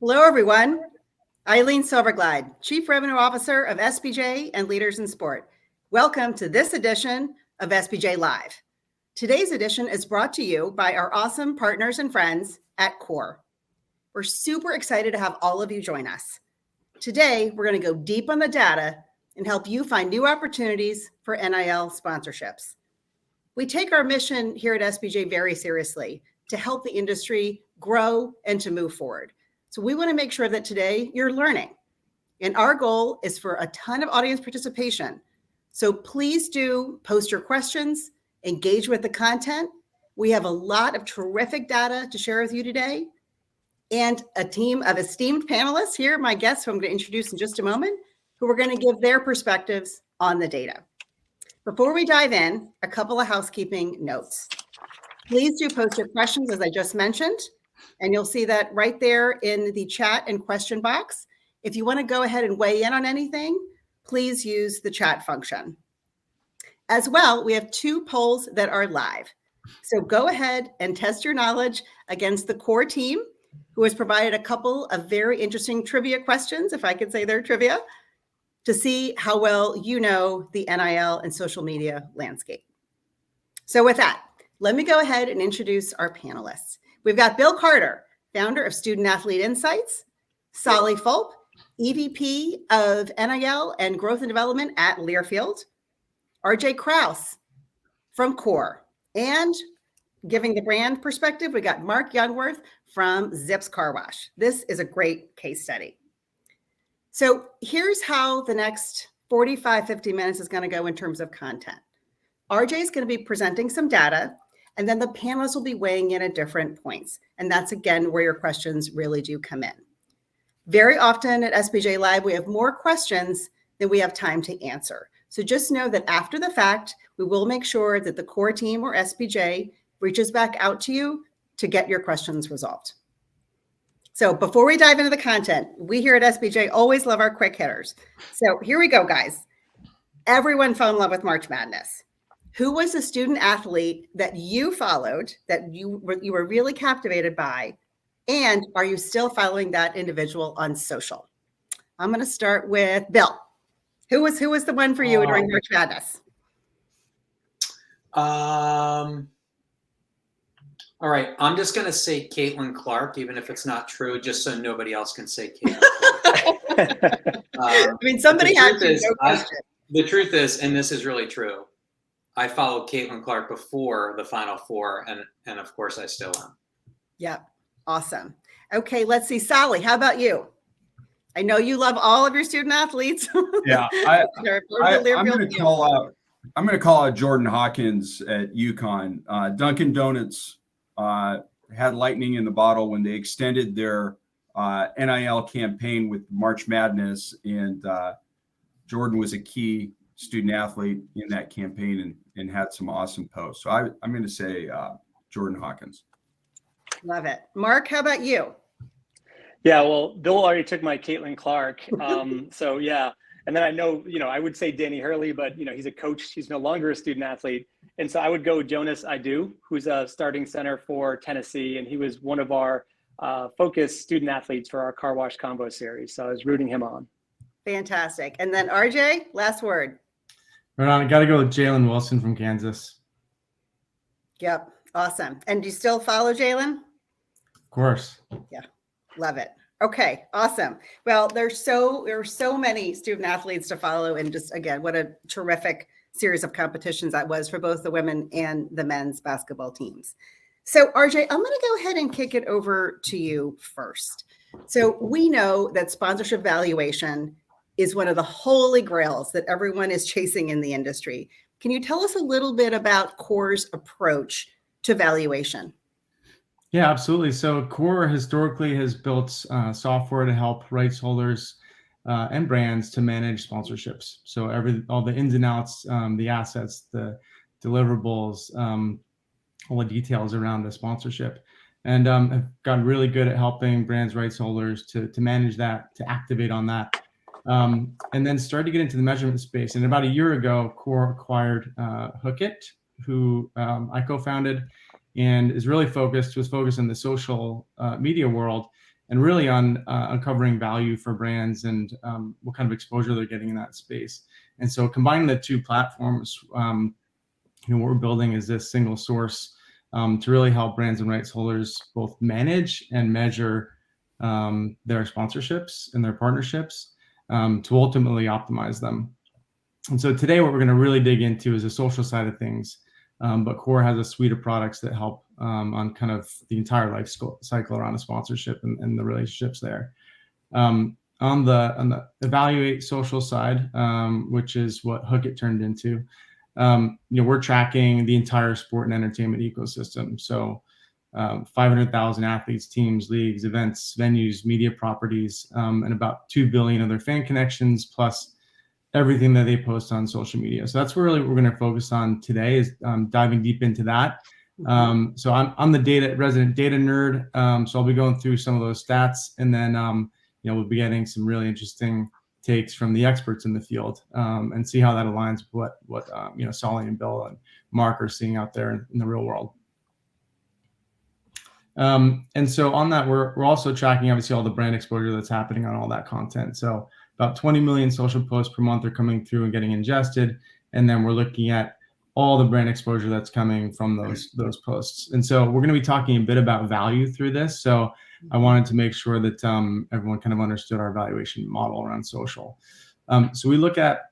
Hello, everyone. Eileen Silverglide, Chief Revenue Officer of SBJ and Leaders in Sport. Welcome to this edition of SBJ Live. Today's edition is brought to you by our awesome partners and friends at CORE. We're super excited to have all of you join us. Today, we're going to go deep on the data and help you find new opportunities for NIL sponsorships. We take our mission here at SBJ very seriously to help the industry grow and to move forward. So we want to make sure that today you're learning. And our goal is for a ton of audience participation. So please do post your questions, engage with the content. We have a lot of terrific data to share with you today, and a team of esteemed panelists here, my guests, who I'm going to introduce in just a moment, who are going to give their perspectives on the data. Before we dive in, a couple of housekeeping notes. Please do post your questions, as I just mentioned, and you'll see that right there in the chat and question box. If you want to go ahead and weigh in on anything, please use the chat function. As well, we have two polls that are live. So go ahead and test your knowledge against the CORE team, who has provided a couple of very interesting trivia questions, if I could say they're trivia, to see how well you know the NIL and social media landscape. So with that, let me go ahead and introduce our panelists. We've got Bill Carter, founder of Student Athlete Insights, Solly Fulp, EVP of NIL and Growth and Development at Learfield, RJ Krause from CORE, and giving the brand perspective, we got Mark Youngworth from Zips Car Wash. This is a great case study. So here's how the next 45, 50 minutes is going to go in terms of content. RJ is going to be presenting some data, and then the panelists will be weighing in at different points. And that's, again, where your questions really do come in. Very often at SBJ Live, we have more questions than we have time to answer. So just know that after the fact, we will make sure that the CORE team or SBJ reaches back out to you to get your questions resolved. So before we dive into the content, we here at SBJ always love our quick hitters. So here we go, guys. Everyone fell in love with March Madness. Who was a student athlete that you followed, that you were really captivated by, and are you still following that individual on social? I'm going to start with Bill. Who was the one for you during March Madness? All right, I'm just going to say Caitlin Clark, even if it's not true, just so nobody else can say Caitlin Clark. I mean, somebody had to. The truth is, and this is really true, I followed Caitlin Clark before the Final Four, and of course I still am. Yeah, awesome. Okay, let's see. Sally, how about you? I know you love all of your student athletes. Yeah, I'm going to call out Jordan Hawkins at UConn. Dunkin' Donuts had lightning in the bottle when they extended their NIL campaign with March Madness, and Jordan was a key student athlete in that campaign and had some awesome posts. So I'm going to say Jordan Hawkins. Love it. Mark, how about you? Yeah, well, Bill already took my Caitlin Clark. So yeah. And then I know, I would say Danny Hurley, but he's a coach. He's no longer a student athlete. And so I would go Jonas Idu, who's a starting center for Tennessee. And he was one of our focused student athletes for our Car Wash Combo series. So I was rooting him on. Fantastic. And then RJ, last word. Right on. I got to go with Jalen Wilson from Kansas. Yep. Awesome. And do you still follow Jalen? Of course. Yeah. Love it. Okay. Awesome. Well, there are so many student athletes to follow. And just, again, what a terrific series of competitions that was for both the women and the men's basketball teams. So RJ, I'm going to go ahead and kick it over to you first. So we know that sponsorship valuation is one of the holy grails that everyone is chasing in the industry. Can you tell us a little bit about CORE's approach to valuation? Yeah, absolutely. So CORE historically has built software to help rights holders and brands to manage sponsorships. So all the ins and outs, the assets, the deliverables, all the details around the sponsorship. And have gotten really good at helping brands, rights holders to manage that, to activate on that. And then started to get into the measurement space. And about a year ago, CORE acquired Hookit, who I co-founded, and was focused on the social media world. and really on uncovering value for brands and what kind of exposure they're getting in that space. And so combining the two platforms, what we're building is this single source to really help brands and rights holders both manage and measure their sponsorships and their partnerships to ultimately optimize them. And so today what we're going to really dig into is the social side of things. But Core has a suite of products that help on kind of the entire life cycle around a sponsorship and the relationships there. On the evaluate social side, which is what Hook It turned into, we're tracking the entire sport and entertainment ecosystem. So 500,000 athletes, teams, leagues, events, venues, media properties, and about 2 billion of their fan connections, plus everything that they post on social media. So that's really what we're going to focus on today, is diving deep into that. So I'm the resident data nerd. So I'll be going through some of those stats, and then we'll be getting some really interesting takes from the experts in the field, and see how that aligns with what Solly and Bill and Mark are seeing out there in the real world. And so on that, we're also tracking obviously all the brand exposure that's happening on all that content. So about 20 million social posts per month are coming through and getting ingested, and then we're looking at all the brand exposure that's coming from those posts. And so we're going to be talking a bit about value through this. So I wanted to make sure that everyone kind of understood our valuation model around social. So we look at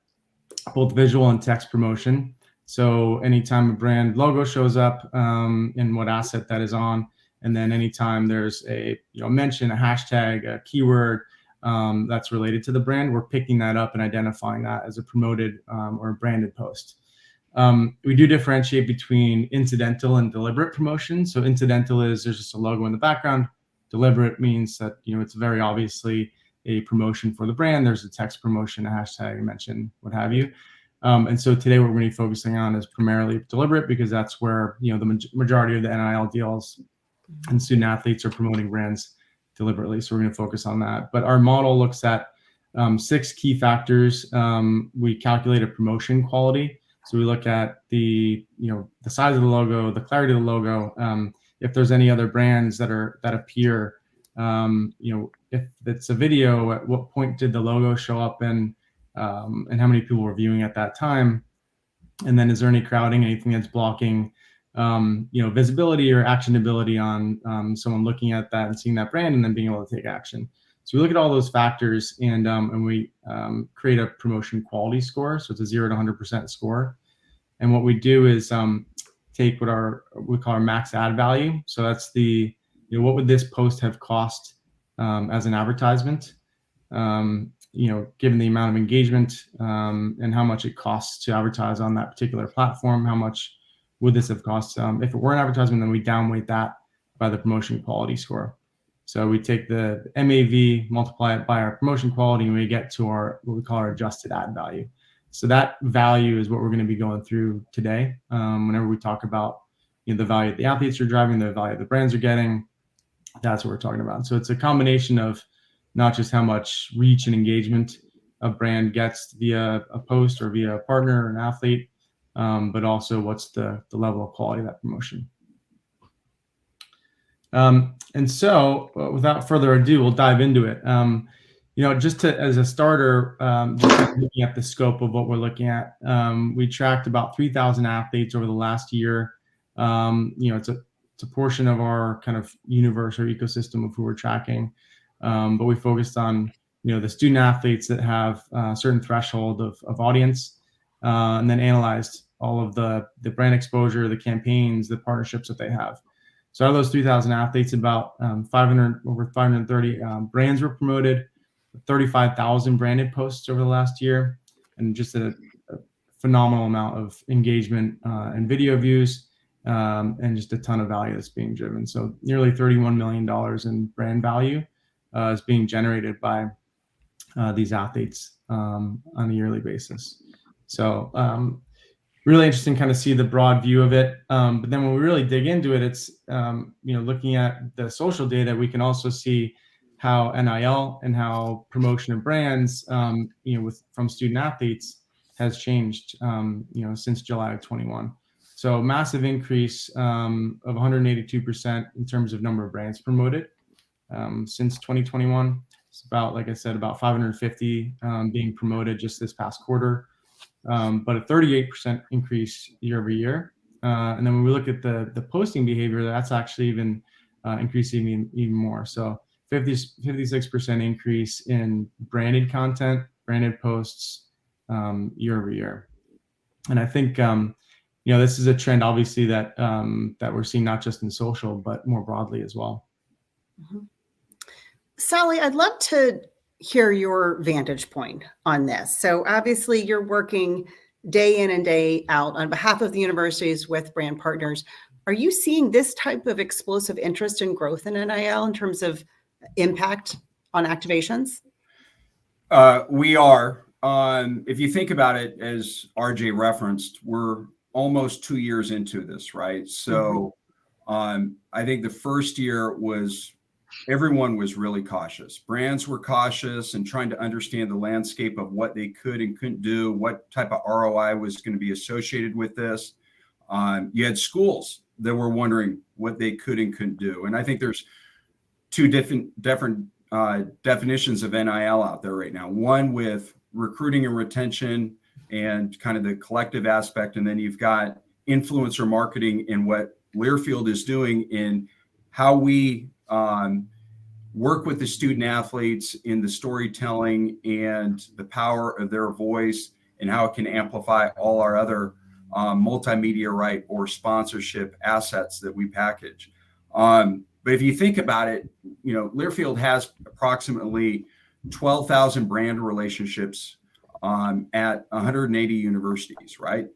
both visual and text promotion. So anytime a brand logo shows up, and what asset that is on, and then anytime there's a mention, a hashtag, a keyword that's related to the brand, we're picking that up and identifying that as a promoted or a branded post. We do differentiate between incidental and deliberate promotion. So incidental is there's just a logo in the background. Deliberate means that it's very obviously a promotion for the brand. There's a text promotion, a hashtag, a mention, what have you. And so today what we're going to be focusing on is primarily deliberate, because that's where the majority of the NIL deals and student athletes are promoting brands deliberately. So we're going to focus on that. But our model looks at 6 key factors. We calculate a promotion quality. So we look at the size of the logo, the clarity of the logo. If there's any other brands that appear, if it's a video, at what point did the logo show up in, and how many people were viewing at that time? And then is there any crowding, anything that's blocking visibility or actionability on someone looking at that and seeing that brand and then being able to take action? So we look at all those factors, and we create a promotion quality score. So it's a 0 to 100% score. And what we do is take what we call our max ad value. So that's the what would this post have cost as an advertisement? Given the amount of engagement and how much it costs to advertise on that particular platform, how much would this have cost? If it were an advertisement, then we downweight that by the promotion quality score. So we take the MAV, multiply it by our promotion quality, and we get to what we call our adjusted ad value. So that value is what we're going to be going through today. Whenever we talk about the value that the athletes are driving, the value the brands are getting, that's what we're talking about. So it's a combination of not just how much reach and engagement a brand gets via a post or via a partner or an athlete, but also what's the level of quality of that promotion. And so without further ado, we'll dive into it. As a starter, just looking at the scope of what we're looking at, we tracked about 3,000 athletes over the last year. It's a portion of our kind of universe or ecosystem of who we're tracking. But we focused on, the student athletes that have a certain threshold of audience, and then analyzed all of the brand exposure, the campaigns, the partnerships that they have. So out of those 3,000 athletes, about over 530 brands were promoted, 35,000 branded posts over the last year, and just a phenomenal amount of engagement and video views, and just a ton of value that's being driven. So nearly $31 million in brand value is being generated by these athletes on a yearly basis. So really interesting kind of see the broad view of it. But then when we really dig into it, it's, looking at the social data, we can also see how NIL and how promotion of brands, from student athletes has changed, since July of 21. So massive increase of 182% in terms of number of brands promoted. since 2021. It's about, like I said, about 550 being promoted just this past quarter, but a 38% increase year over year. And then when we look at the posting behavior, that's actually even increasing even more. So 56% increase in branded content, branded posts year over year. And I think this is a trend, obviously, that we're seeing not just in social, but more broadly as well. Mm-hmm. Sally, I'd love to hear your vantage point on this. So obviously you're working day in and day out on behalf of the universities with brand partners. Are you seeing this type of explosive interest and growth in NIL in terms of impact on activations? We are. If you think about it, as RJ referenced, we're almost 2 years into this, right? So I think the first year everyone was really cautious. Brands were cautious and trying to understand the landscape of what they could and couldn't do, what type of ROI was going to be associated with this. You had schools that were wondering what they could and couldn't do. And I think there's two different definitions of NIL out there right now. One with recruiting and retention and kind of the collective aspect. And then you've got influencer marketing and what Learfield is doing in how we work with the student athletes in the storytelling and the power of their voice and how it can amplify all our other multimedia right or sponsorship assets that we package. But if you think about it, Learfield has approximately 12,000 brand relationships at 180 universities, right?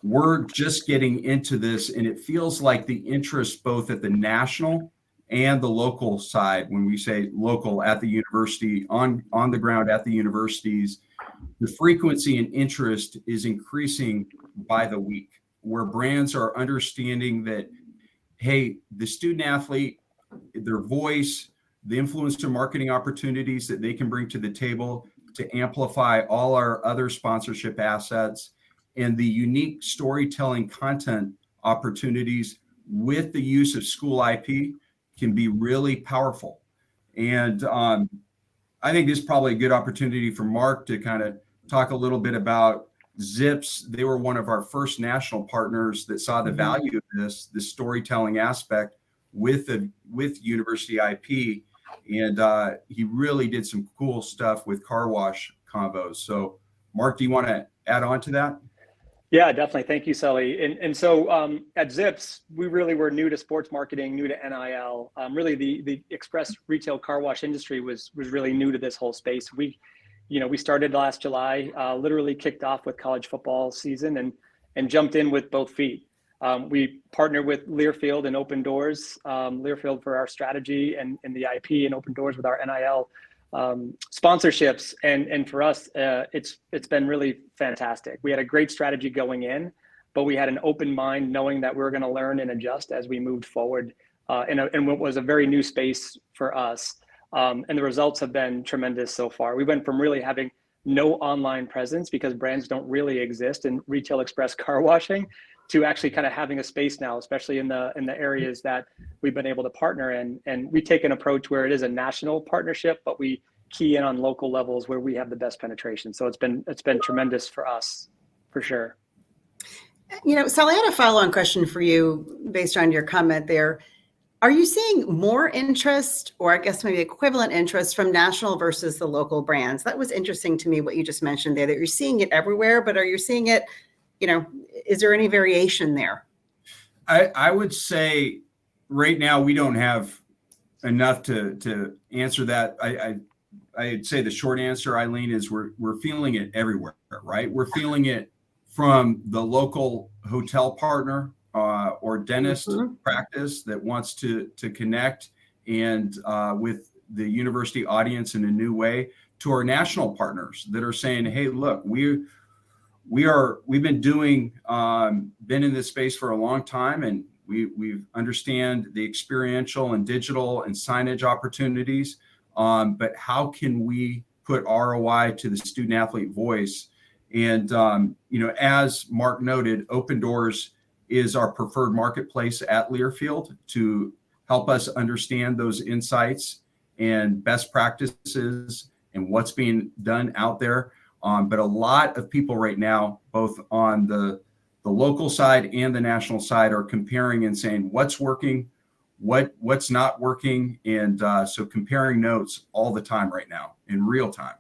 We're just getting into this, and it feels like the interest both at the national and the local side, when we say local at the university, on the ground at the universities, the frequency and interest is increasing by the week, where brands are understanding that, hey, the student athlete, their voice, the influencer marketing opportunities that they can bring to the table to amplify all our other sponsorship assets, and the unique storytelling content opportunities with the use of school IP can be really powerful. And I think this is probably a good opportunity for Mark to kind of talk a little bit about Zips. They were one of our first national partners that saw the value of this storytelling aspect with university IP. And he really did some cool stuff with car wash combos. So Mark, do you want to add on to that? Yeah, definitely. Thank you, Sully. And so at Zips, we really were new to sports marketing, new to NIL. Really, the express retail car wash industry was really new to this whole space. We started last July, literally kicked off with college football season and jumped in with both feet. We partnered with Learfield and Open Doors, Learfield for our strategy and the IP, and Open Doors with our NIL sponsorships. And for us, it's been really fantastic. We had a great strategy going in, but we had an open mind knowing that we were going to learn and adjust as we moved forward in what was a very new space for us. And the results have been tremendous so far. We went from really having no online presence because brands don't really exist in retail express car washing to actually kind of having a space now, especially in the areas that we've been able to partner in. And we take an approach where it is a national partnership, but we key in on local levels where we have the best penetration. So it's been tremendous for us, for sure. Sally, I had a follow-on question for you based on your comment there. Are you seeing more interest, or I guess maybe equivalent interest, from national versus the local brands? That was interesting to me, what you just mentioned there, that you're seeing it everywhere, but are you seeing it, is there any variation there? I would say right now we don't have enough to answer that. I'd say the short answer, Eileen, is we're feeling it everywhere, right? We're feeling it from the local hotel partner or dentist practice that wants to connect and with the university audience in a new way, to our national partners that are saying, hey, look, we've been in this space for a long time, and we understand the experiential and digital and signage opportunities, but how can we put ROI to the student athlete voice? And as Mark noted, Open Doors is our preferred marketplace at Learfield to help us understand those insights and best practices and what's being done out there. But a lot of people right now, both on the local side and the national side, are comparing and saying what's working, what's not working. And so comparing notes all the time right now in real time.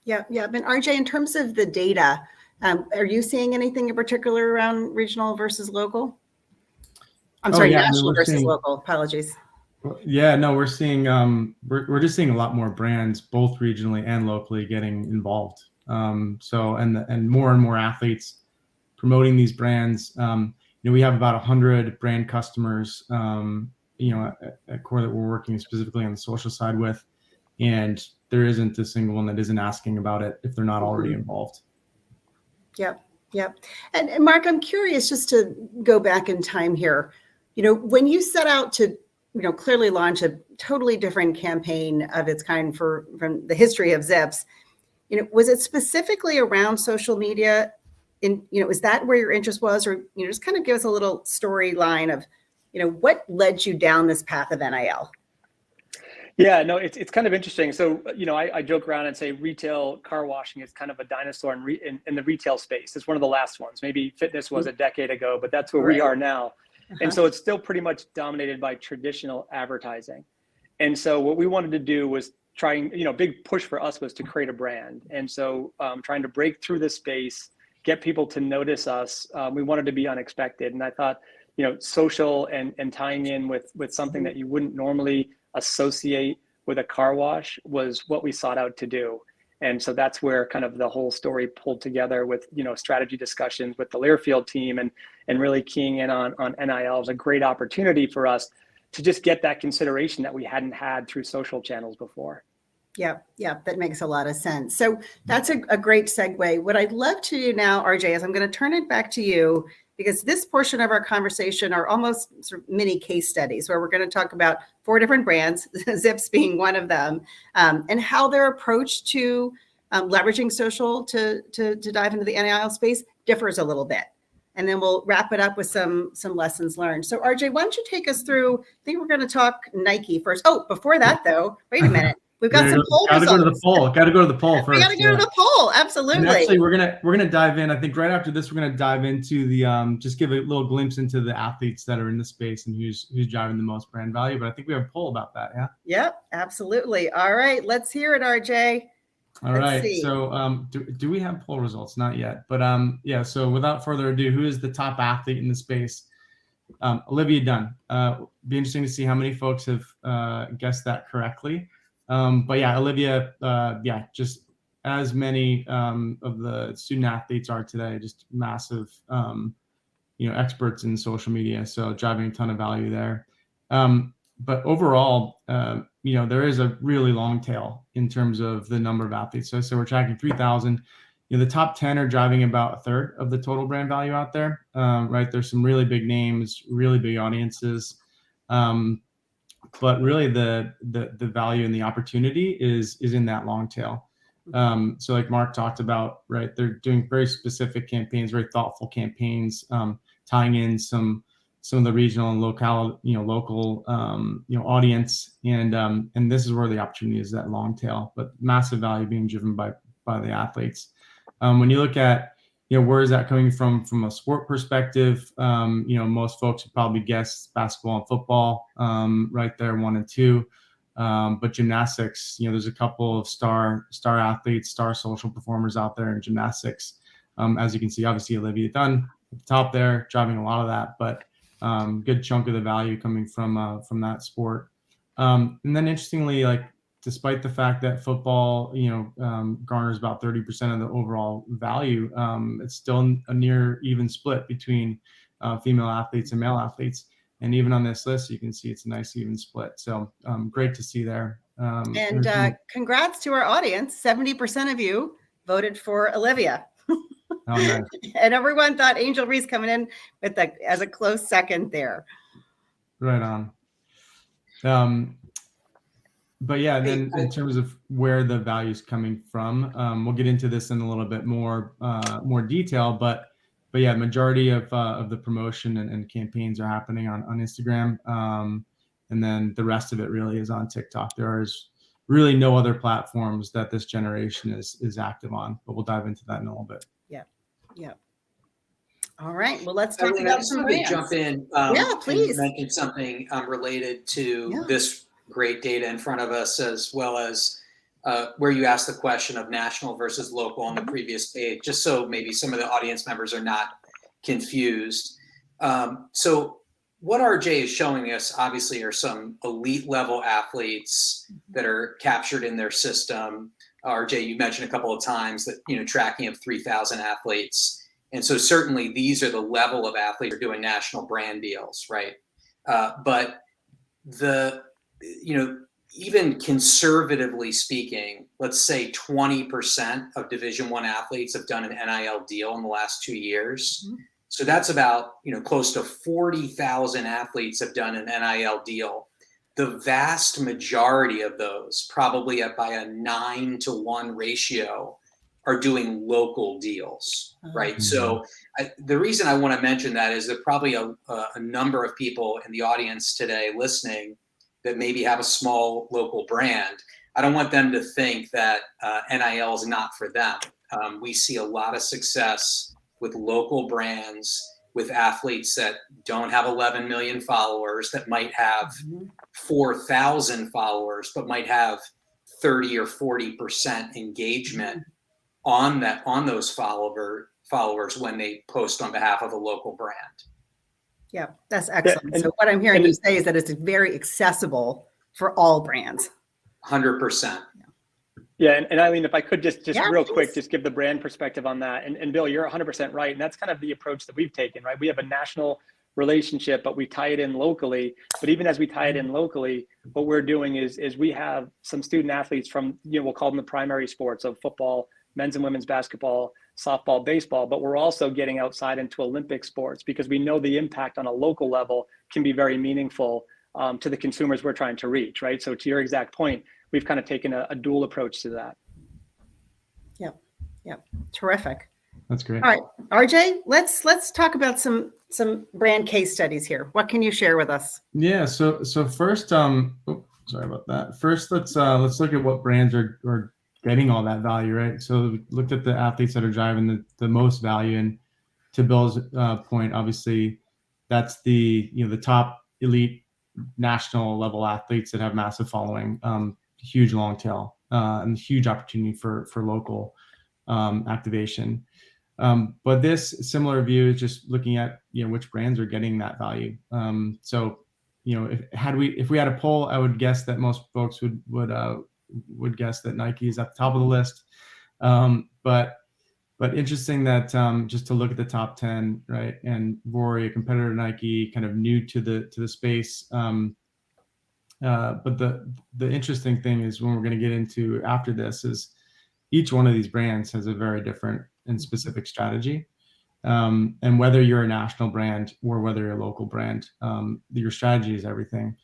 Yeah. And RJ, in terms of the data, are you seeing anything in particular around regional versus local? I'm sorry, national versus local. Apologies. Yeah, no, we're seeing we're just seeing a lot more brands, both regionally and locally, getting involved. So and more athletes promoting these brands. We have about 100 brand customers, at Core that we're working specifically on the social side with, and there isn't a single one that isn't asking about it if they're not already involved. Yep. And Mark, I'm curious, just to go back in time here, when you set out to, clearly launch a totally different campaign of its kind from the history of Zips, was it specifically around social media? Is that where your interest was, or, just kind of give us a little storyline of, what led you down this path of NIL? Yeah, no, it's kind of interesting. So, I joke around and say retail car washing is kind of a dinosaur in the retail space. It's one of the last ones. Maybe fitness was a decade ago, but that's where we are now. And so it's still pretty much dominated by traditional advertising. And so what we wanted to do was big push for us was to create a brand. And so trying to break through the space, get people to notice us. We wanted to be unexpected. And I thought, social and tying in with something that you wouldn't normally associate with a car wash was what we sought out to do. And so that's where kind of the whole story pulled together with, strategy discussions with the Learfield team and really keying in on NIL was a great opportunity for us to just get that consideration that we hadn't had through social channels before. Yeah, that makes a lot of sense. So that's a great segue. What I'd love to do now, RJ, is I'm going to turn it back to you, because this portion of our conversation are almost sort of mini case studies where we're going to talk about 4 different brands, Zips being one of them, and how their approach to leveraging social to dive into the NIL space differs a little bit. And then we'll wrap it up with some lessons learned. So RJ, why don't you take us through, I think we're going to talk Nike first. Oh, before that though, wait a minute. We've got some poll results. Got to go to the poll first. We got to go to the poll. Absolutely. And actually, we're gonna dive in. I think right after this, we're gonna dive into the just give a little glimpse into the athletes that are in the space and who's driving the most brand value. But I think we have a poll about that. Yeah. Yep. Absolutely. All right. Let's hear it, RJ. All right. So do we have poll results? Not yet. But yeah. So without further ado, who is the top athlete in the space? Olivia Dunn. Be interesting to see how many folks have guessed that correctly. But yeah, Olivia, just as many of the student athletes are today, just massive, experts in social media. So driving a ton of value there. But overall, there is a really long tail in terms of the number of athletes. So we're tracking 3,000. The top 10 are driving about 1/3 of the total brand value out there. Right. There's some really big names, really big audiences. But really the value and the opportunity is in that long tail. So like Mark talked about, right, they're doing very specific campaigns, very thoughtful campaigns, tying in some of the regional and local audience, and this is where the opportunity is, that long tail, but massive value being driven by the athletes. When you look at where is that coming from a sport perspective? Most folks would probably guess basketball and football, right there, 1 and 2. But gymnastics, there's a couple of star athletes, star social performers out there in gymnastics. As you can see, obviously Olivia Dunn at the top there, driving a lot of that, but good chunk of the value coming from that sport. And then interestingly, despite the fact that football, garners about 30% of the overall value, it's still a near even split between female athletes and male athletes. And even on this list, you can see it's a nice even split. So great to see there. And congrats to our audience. 70% of you voted for Olivia. Oh, nice. And everyone thought Angel Reese coming in as a close second there. Right on. But yeah, then in terms of where the value is coming from, we'll get into this in a little bit more detail. But yeah, majority of the promotion and campaigns are happening on Instagram. And then the rest of it really is on TikTok. There is really no other platforms that this generation is active on, but we'll dive into that in a little bit. Yeah. All right. Well, let's talk Eileen, about I just some wanted to brands. jump in Yeah, please. and mention something related to this great data in front of us, as well as where you asked the question of national versus local on the previous page, just so maybe some of the audience members are not confused. So what RJ is showing us, obviously, are some elite level athletes that are captured in their system. RJ, you mentioned a couple of times that, tracking of 3,000 athletes. And so certainly these are the level of athletes who are doing national brand deals, right? But even conservatively speaking, let's say 20% of Division I athletes have done an NIL deal in the last 2 years. Mm-hmm. So that's about, close to 40,000 athletes have done an NIL deal. The vast majority of those, probably by a 9-to-1 ratio, are doing local deals, right? Mm-hmm. So the reason I want to mention that is there probably a number of people in the audience today listening that maybe have a small local brand. I don't want them to think that NIL is not for them. We see a lot of success with local brands, with athletes that don't have 11 million followers, that might have 4,000 followers, but might have 30 or 40% engagement on those followers when they post on behalf of a local brand. Yeah, that's excellent. So what I'm hearing you say is that it's very accessible for all brands. 100%. Yeah, and Eileen, if I could just real quick, just give the brand perspective on that. And Bill, you're 100% right. And that's kind of the approach that we've taken, right? We have a national relationship, but we tie it in locally. But even as we tie it in locally, what we're doing is we have some student athletes from, we'll call them the primary sports of football, men's and women's basketball, softball, baseball, but we're also getting outside into Olympic sports because we know the impact on a local level can be very meaningful to the consumers we're trying to reach, right? So to your exact point, we've kind of taken a dual approach to that. Yep. Terrific. That's great. All right, RJ, let's talk about some brand case studies here. What can you share with us? Yeah. So first, sorry about that. First, let's look at what brands are getting all that value, right? So we looked at the athletes that are driving the most value, and to Bill's point, obviously, that's the top elite national level athletes that have massive following, huge long tail, and huge opportunity for local activation. But this similar view is just looking at which brands are getting that value. So if we had a poll, I would guess that most folks would guess that Nike is at the top of the list. But interesting that just to look at the top 10, right? And Rory, a competitor to Nike, kind of new to the space. But the interesting thing is when we're going to get into after this is each one of these brands has a very different and specific strategy. And whether you're a national brand or whether you're a local brand, your strategy is everything.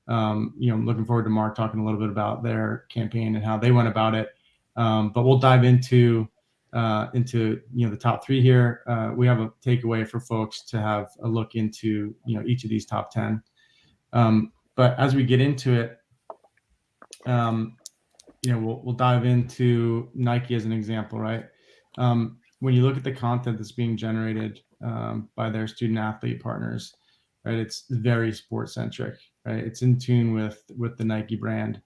I'm looking forward to Mark talking a little bit about their campaign and how they went about it. But we'll dive into the top three here. We have a takeaway for folks to have a look into each of these top 10. But as we get into it, we'll dive into Nike as an example, right? When you look at the content that's being generated by their student athlete partners, right? It's very sports centric, right? It's in tune with the Nike brand.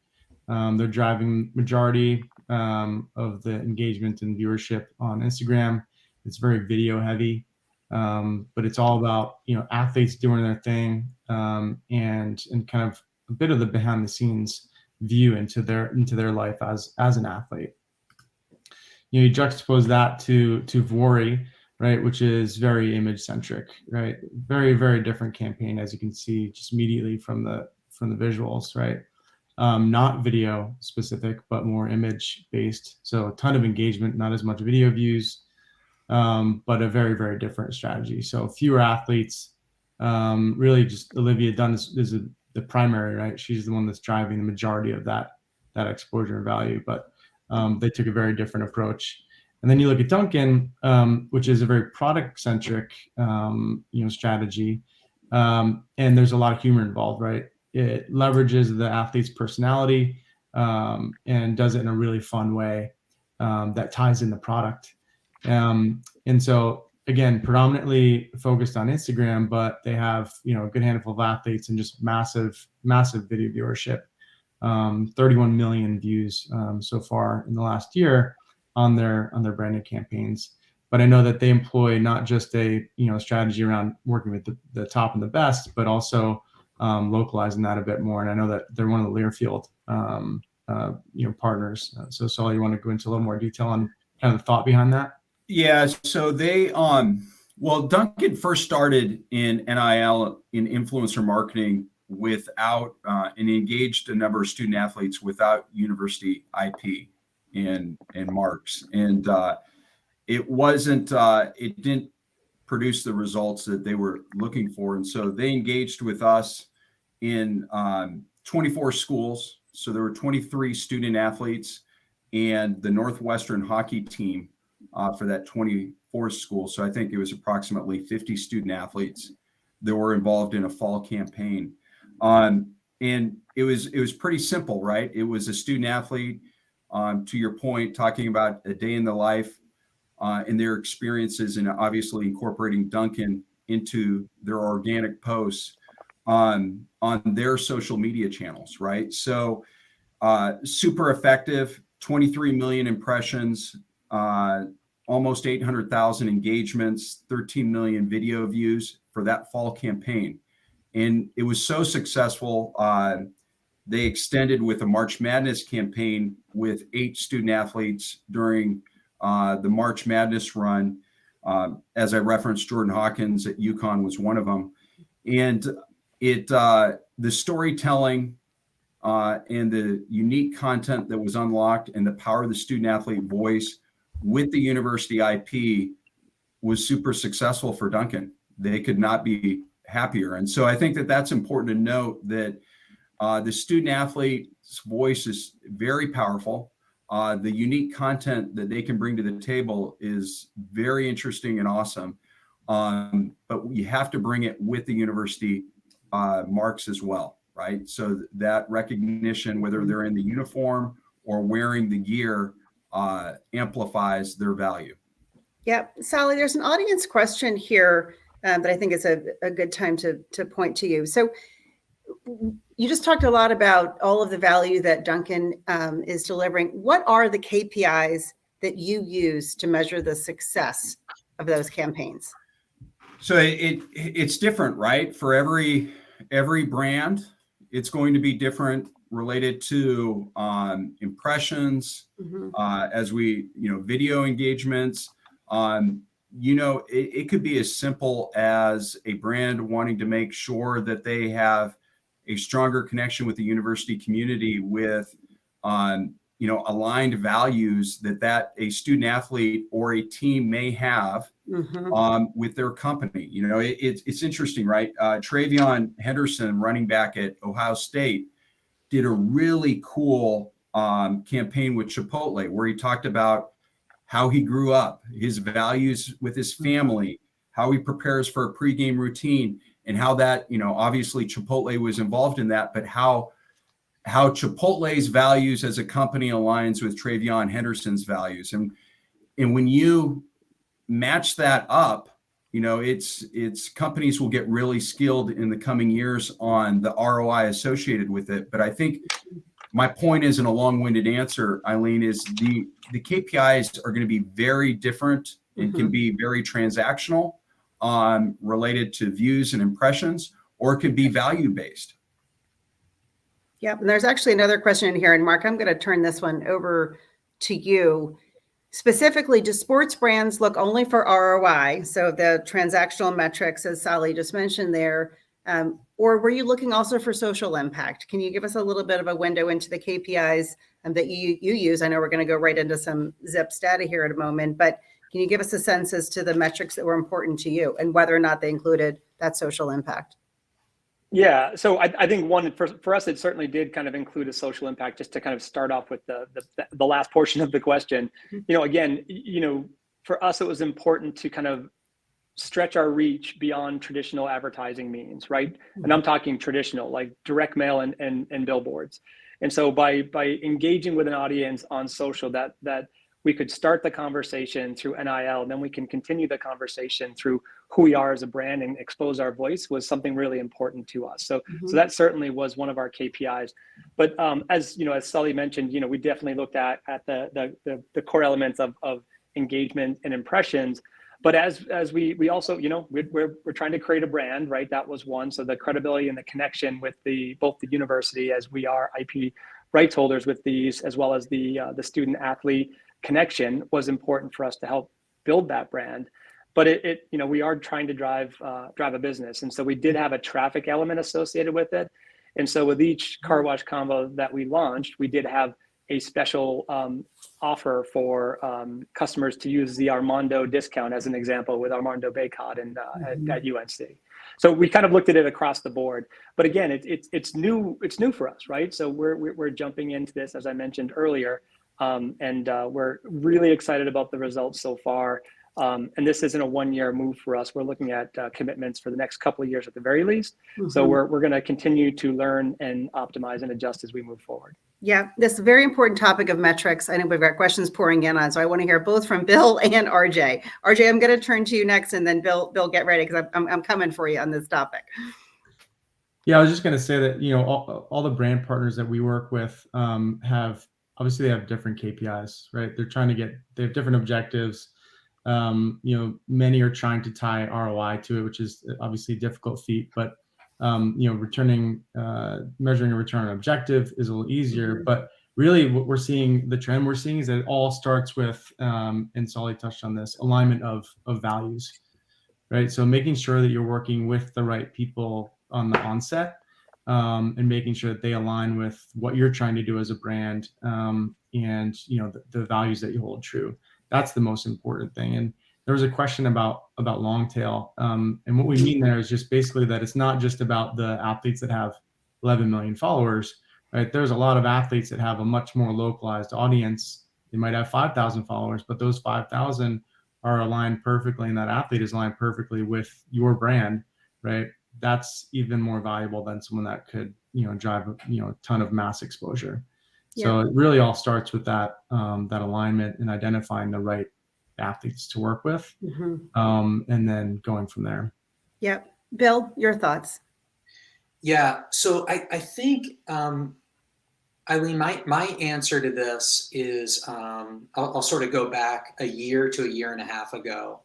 They're driving majority of the engagement and viewership on Instagram. It's very video heavy, but it's all about athletes doing their thing, and kind of a bit of the behind the scenes view into their life as an athlete. You juxtapose that to Vori, right, which is very image centric, right? Very, very different campaign, as you can see just immediately from the visuals, right? Not video specific, but more image based. So a ton of engagement, not as much video views, but a very, very different strategy. So fewer athletes, really just Olivia Dunn is the primary, right? She's the one that's driving the majority of that exposure and value, but they took a very different approach. And then you look at Duncan, which is a very product centric, strategy. And there's a lot of humor involved, right? it leverages the athlete's personality and does it in a really fun way that ties in the product. And so again, predominantly focused on Instagram, but they have, a good handful of athletes and just massive video viewership. 31 million views so far in the last year on their branded campaigns. But I know that they employ not just a strategy around working with the top and the best, but also localizing that a bit more. And I know that they're one of the Learfield partners. So Saul, you want to go into a little more detail on kind of the thought behind that? Yeah. So they well, Duncan first started in NIL, in influencer marketing, without and engaged a number of student athletes without university IP and marks, and it wasn't it didn't produce the results that they were looking for, and so they engaged with us in 24 schools. So there were 23 student athletes and the Northwestern hockey team for that 24 school. So I think it was approximately 50 student athletes that were involved in a fall campaign. And it was pretty simple, right? It was a student athlete, to your point, talking about a day in the life and their experiences, and obviously incorporating Duncan into their organic posts on their social media channels, right? So super effective, 23 million impressions, almost 800,000 engagements, 13 million video views for that fall campaign. And it was so successful, they extended with a March Madness campaign with 8 student athletes during the March Madness run. As I referenced, Jordan Hawkins at UConn was one of them. And the storytelling and the unique content that was unlocked and the power of the student athlete voice with the university IP was super successful for Duncan. They could not be happier. And so I think that that's important to note, that the student athlete's voice is very powerful. The unique content that they can bring to the table is very interesting and awesome. But you have to bring it with the university marks as well, right? So that recognition, whether they're in the uniform or wearing the gear, amplifies their value. Yeah, Sally, there's an audience question here that I think is a good time to point to you. So you just talked a lot about all of the value that Duncan is delivering. What are the KPIs that you use to measure the success of those campaigns? So it's different, right? For every brand, it's going to be different, related to impressions, as we, video engagements. It could be as simple as a brand wanting to make sure that they have a stronger connection with the university community with, aligned values that a student athlete or a team may have with their company. It's interesting, right? Travion Henderson, running back at Ohio State, did a really cool campaign with Chipotle, where he talked about how he grew up, his values with his family, how he prepares for a pregame routine, and how that, obviously Chipotle was involved in that, but how Chipotle's values as a company aligns with Travion Henderson's values. And when you match that up, it's companies will get really skilled in the coming years on the ROI associated with it. But I think my point is, in a long-winded answer, Eileen, is the KPIs are going to be very different and can be very transactional, related to views and impressions, or it could be value-based. Yep. And there's actually another question in here. And Mark, I'm going to turn this one over to you. Specifically, do sports brands look only for ROI? So the transactional metrics, as Sally just mentioned there, or were you looking also for social impact? Can you give us a little bit of a window into the KPIs that you use? I know we're going to go right into some Zips data here in a moment, but can you give us a sense as to the metrics that were important to you and whether or not they included that social impact? Yeah, so I think for us, it certainly did kind of include a social impact, just to kind of start off with the last portion of the question. Again, for us, it was important to kind of stretch our reach beyond traditional advertising means, right? And I'm talking traditional, like direct mail and billboards. And so by engaging with an audience on social, that we could start the conversation through NIL, and then we can continue the conversation through who we are as a brand and expose our voice, was something really important to us. So that certainly was one of our KPIs. But as you know, as Sully mentioned, you know, we definitely looked at the core elements of engagement and impressions. But as we also, you know, we're trying to create a brand, right? That was one. So the credibility and the connection with both the university, as we are IP rights holders with these, as well as the student athlete connection, was important for us to help build that brand. But it you know, we are trying to drive a business, and so we did have a traffic element associated with it. And so with each car wash combo that we launched, we did have a special offer for customers to use the Armando discount, as an example, with Armando Baycott and at UNC. So we kind of looked at it across the board. But again, it's new for us, right? So we're jumping into this, as I mentioned earlier, and we're really excited about the results so far. And this isn't a one-year move for us. We're looking at commitments for the next couple of years at the very least. So we're going to continue to learn and optimize and adjust as we move forward. Yeah, this is a very important topic of metrics. I know we've got questions pouring in on, so I want to hear both from Bill and RJ. RJ, I'm going to turn to you next, and then Bill, get ready, because I'm coming for you on this topic. Yeah, I was just going to say that, you know, all the brand partners that we work with have different KPIs, right? They have different objectives. You know, many are trying to tie ROI to it, which is obviously a difficult feat, but you know, measuring a return on objective is a little easier. But really what we're seeing, the trend we're seeing, is that it all starts with, and Solly touched on this, alignment of values, right? So making sure that you're working with the right people on the onset, and making sure that they align with what you're trying to do as a brand, and, you know, the values that you hold true. That's the most important thing. And there was a question about long tail. And what we mean there is just basically that it's not just about the athletes that have 11 million followers, right? There's a lot of athletes that have a much more localized audience. They might have 5,000 followers, but those 5,000 are aligned perfectly, and that athlete is aligned perfectly with your brand, right? That's even more valuable than someone that could, you know, drive, you know, a ton of mass exposure. Yeah. So it really all starts with that alignment and identifying the right athletes to work with, and then going from there. Yep. Bill, your thoughts? Yeah. So I think, Eileen, my answer to this is, I'll sort of go back a year to a year and a half ago.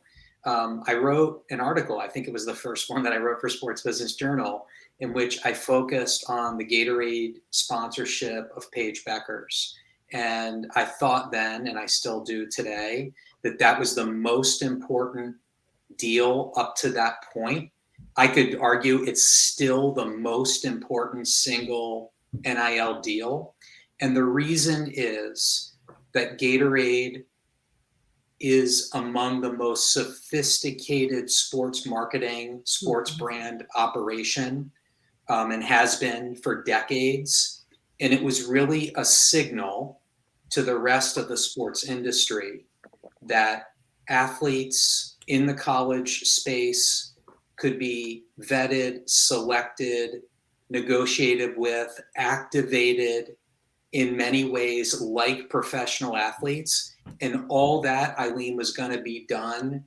I wrote an article, I think it was the first one that I wrote for Sports Business Journal, in which I focused on the Gatorade sponsorship of Paige Bueckers. And I thought then, and I still do today, that was the most important deal up to that point. I could argue it's still the most important single NIL deal. And the reason is that Gatorade is among the most sophisticated sports marketing, sports brand operation, and has been for decades. And it was really a signal to the rest of the sports industry that athletes in the college space could be vetted, selected, negotiated with, activated in many ways like professional athletes. And all that, Eileen, was going to be done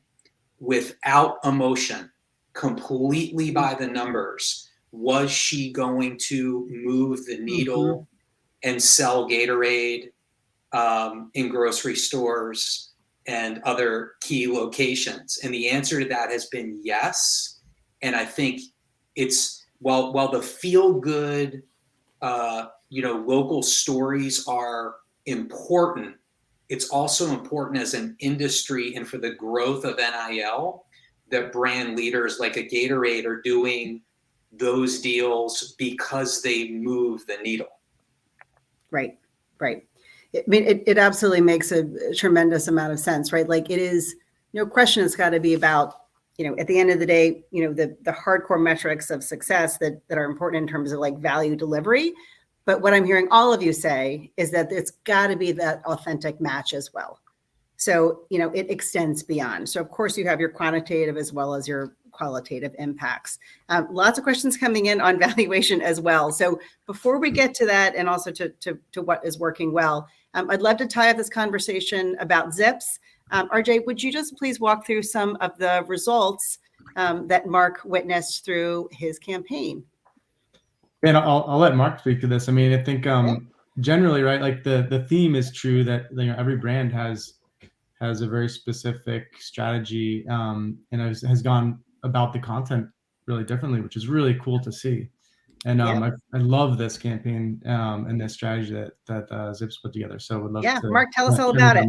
without emotion, completely by the numbers. Was she going to move the needle and sell Gatorade in grocery stores and other key locations? And the answer to that has been yes. And I think it's, while the feel good, local stories are important, it's also important as an industry and for the growth of NIL that brand leaders like a Gatorade are doing those deals because they move the needle. Right. I mean, it absolutely makes a tremendous amount of sense, right? Like, it is, no question, it's got to be about, at the end of the day, the hardcore metrics of success that are important in terms of like value delivery. But what I'm hearing all of you say is that it's got to be that authentic match as well. So, it extends beyond. So of course you have your quantitative as well as your qualitative impacts. Lots of questions coming in on valuation as well. So before we get to that, and also to what is working well, I'd love to tie up this conversation about Zips. RJ, would you just please walk through some of the results that Mark witnessed through his campaign? And I'll let Mark speak to this. I mean, I think generally, right, like the theme is true that every brand has a very specific strategy, and has gone about the content really differently, which is really cool to see. And I love this campaign and this strategy that Zips put together. So would love to. Mark, tell us all about it.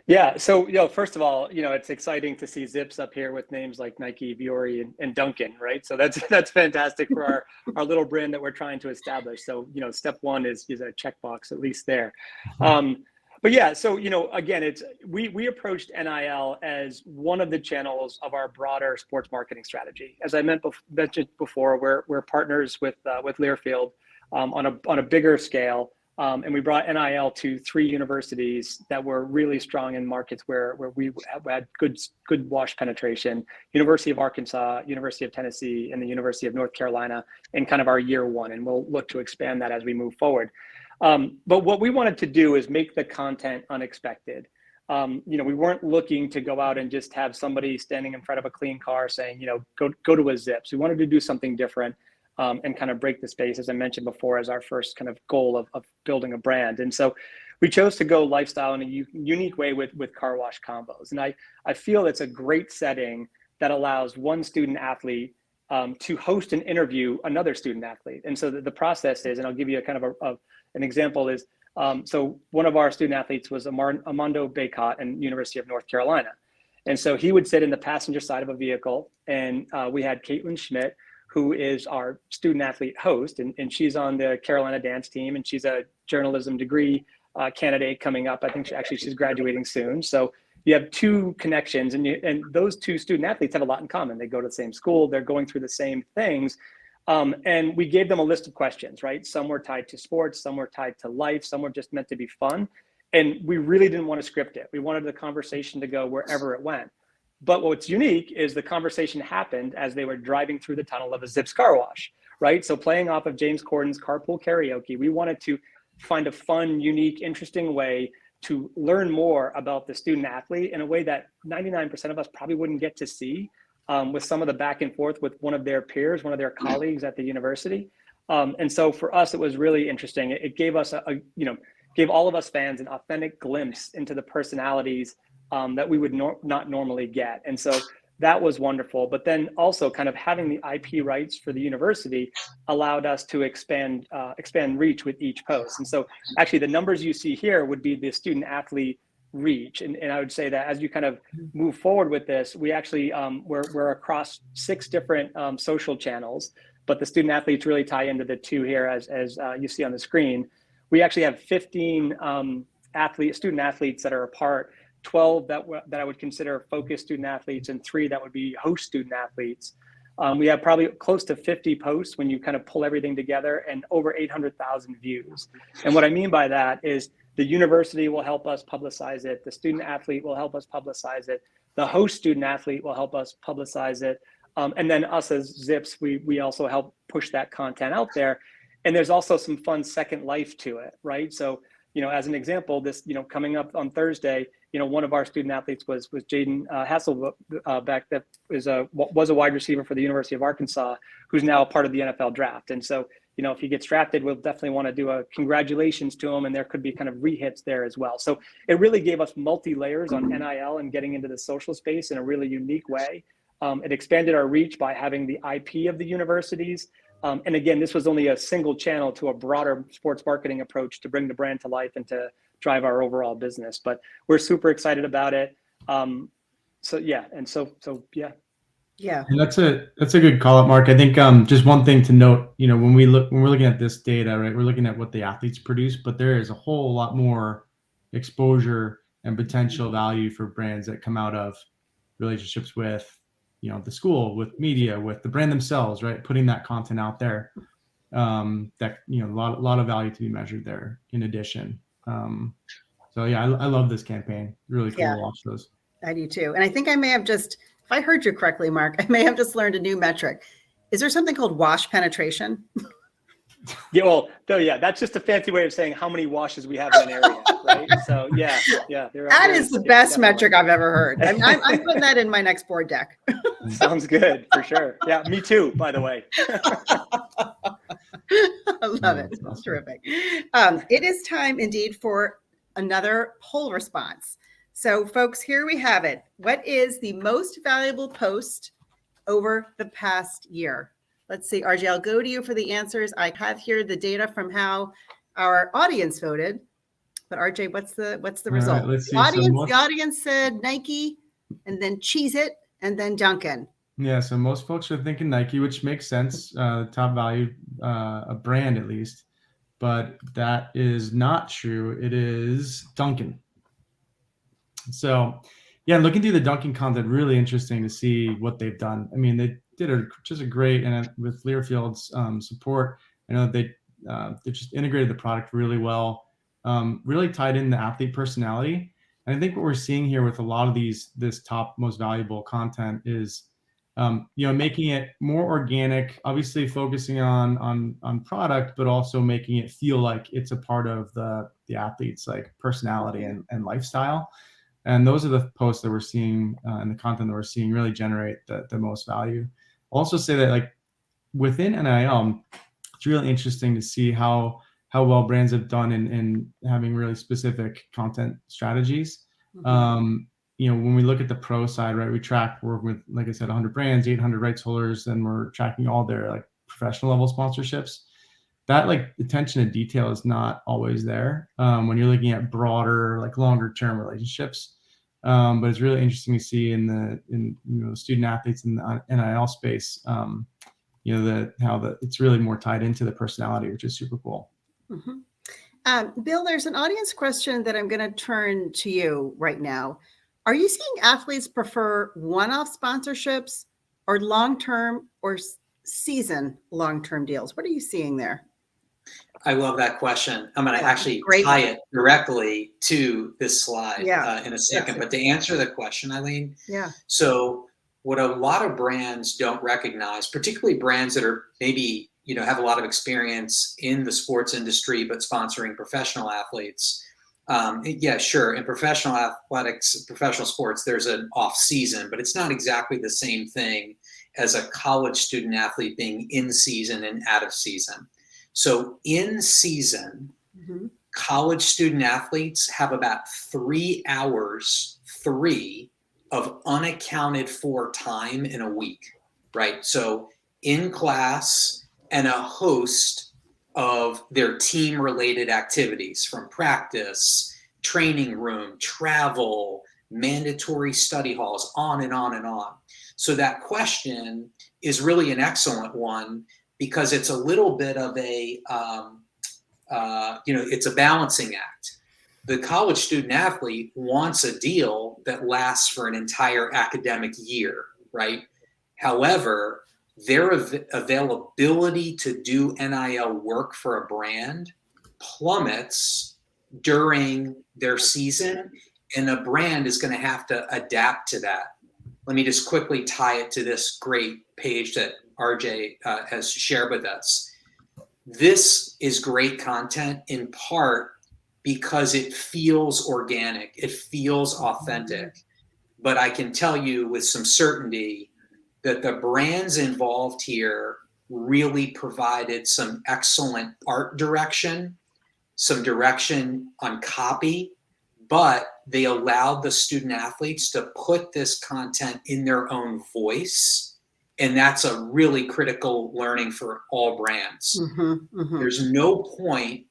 Yeah. So, first of all, it's exciting to see Zips up here with names like Nike, Vuori, and Dunkin', right? So that's fantastic for our little brand that we're trying to establish. So, step one is a checkbox, at least there. But yeah, so, again, we approached NIL as one of the channels of our broader sports marketing strategy. As I mentioned before, we're partners with Learfield on a bigger scale. And we brought NIL to 3 universities that were really strong in markets where we had good wash penetration: University of Arkansas, University of Tennessee, and the University of North Carolina in kind of our year one. And we'll look to expand that as we move forward. But what we wanted to do is make the content unexpected. We weren't looking to go out and just have somebody standing in front of a clean car saying, go to a Zips. We wanted to do something different. And kind of break the space, as I mentioned before, as our first kind of goal of building a brand. And so we chose to go lifestyle in a unique way with car wash combos. And I feel it's a great setting that allows one student athlete to host and interview another student athlete. And so the process is, and I'll give you a kind of an example is, so one of our student athletes was Armando Baycott in University of North Carolina. And so he would sit in the passenger side of a vehicle, and we had Caitlin Schmidt, who is our student athlete host, and she's on the Carolina dance team, and she's a journalism degree candidate coming up. I think she's graduating soon. So you have 2 connections, and those 2 student athletes have a lot in common. They go to the same school, they're going through the same things. And we gave them a list of questions, right? Some were tied to sports, some were tied to life, some were just meant to be fun. And we really didn't want to script it. We wanted the conversation to go wherever it went. But what's unique is the conversation happened as they were driving through the tunnel of a Zips car wash, right? So playing off of James Corden's Carpool Karaoke, we wanted to find a fun, unique, interesting way to learn more about the student athlete in a way that 99% of us probably wouldn't get to see with some of the back and forth with one of their peers, one of their colleagues at the university. And so for us, it was really interesting. It gave us gave all of us fans an authentic glimpse into the personalities that we would not normally get. And so that was wonderful. But then also kind of having the IP rights for the university allowed us to expand reach with each post. And so actually the numbers you see here would be the student athlete reach. And I would say that as you kind of move forward with this, we actually, we're across 6 different social channels, but the student athletes really tie into the 2 here as you see on the screen. We actually have 15 student athletes that are a part, 12 that I would consider focused student athletes, and 3 that would be host student athletes. We have probably close to 50 posts when you kind of pull everything together, and over 800,000 views. And what I mean by that is the university will help us publicize it. The student athlete will help us publicize it. The host student athlete will help us publicize it. And then us as Zips, we also help push that content out there. And there's also some fun second life to it, right? So, as an example, this, coming up on Thursday, one of our student athletes was Jaden Hasselbeck, that was a wide receiver for the University of Arkansas, who's now a part of the NFL draft. And so, if he gets drafted, we'll definitely want to do a congratulations to him, and there could be kind of rehits there as well. So it really gave us multi-layers on NIL and getting into the social space in a really unique way. It expanded our reach by having the IP of the universities. And again, this was only a single channel to a broader sports marketing approach to bring the brand to life and to drive our overall business. But we're super excited about it. So yeah. Yeah, and that's a good call out, Mark. I think just one thing to note, when we're looking at this data, right, we're looking at what the athletes produce, but there is a whole lot more exposure and potential value for brands that come out of relationships with, the school, with media, with the brand themselves, right? Putting that content out there, that, a lot of value to be measured there in addition. So yeah, I love this campaign. Really cool to watch those. I do too. And I think I may have just, if I heard you correctly, Mark, I may have just learned a new metric. Is there something called wash penetration? Yeah, well, that's just a fancy way of saying how many washes we have in an area, right? So yeah. That is the best metric I've ever heard. I'm putting that in my next board deck. Sounds good, for sure. Yeah, me too, by the way. I love it. That's terrific. It is time indeed for another poll response. So folks, here we have it. What is the most valuable post over the past year? Let's see, RJ, I'll go to you for the answers. I have here the data from how our audience voted. But RJ, what's the result? Right, let's see. The audience said Nike, and then Cheez-It, and then Dunkin'. Yeah, so most folks are thinking Nike, which makes sense. Top value, a brand at least. But that is not true. It is Dunkin'. So yeah, looking through the Dunkin' content, really interesting to see what they've done. I mean, they did just a great, and with Learfield's support, I know they just integrated the product really well, really tied in the athlete personality. And I think what we're seeing here with a lot of this top most valuable content is, making it more organic, obviously focusing on product, but also making it feel like it's a part of the athlete's like personality and lifestyle. And those are the posts that we're seeing and the content that we're seeing really generate the most value. I'll also say that like within NIL, it's really interesting to see how well brands have done in having really specific content strategies. When we look at the pro side, right, we're working with, like I said, 100 brands, 800 rights holders, and we're tracking all their like professional level sponsorships. That like attention to detail is not always there when you're looking at broader, like longer term relationships. But it's really interesting to see in the student athletes in the NIL space, it's really more tied into the personality, which is super cool. Bill, there's an audience question that I'm going to turn to you right now. Are you seeing athletes prefer one-off sponsorships or long-term or season long-term deals? What are you seeing there? I love that question. I'm going to actually tie it directly to this slide in a second. But to answer the question, Eileen, so what a lot of brands don't recognize, particularly brands that are maybe have a lot of experience in the sports industry but sponsoring professional athletes. Sure, in professional athletics, professional sports, there's an off season, but it's not exactly the same thing as a college student athlete being in season and out of season. So in season, college student athletes have about 3 hours of unaccounted for time in a week, right? So in class and a host of their team related activities, from practice, training room, travel, mandatory study halls, on and on and on. So that question is really an excellent one, because it's a little bit of it's a balancing act. The college student athlete wants a deal that lasts for an entire academic year, right? However, their availability to do NIL work for a brand plummets during their season, and a brand is going to have to adapt to that. Let me just quickly tie it to this great page that RJ has shared with us. This is great content in part because it feels organic, it feels authentic. But I can tell you with some certainty that the brands involved here really provided some excellent art direction, some direction on copy, but they allowed the student athletes to put this content in their own voice. And that's a really critical learning for all brands. There's no point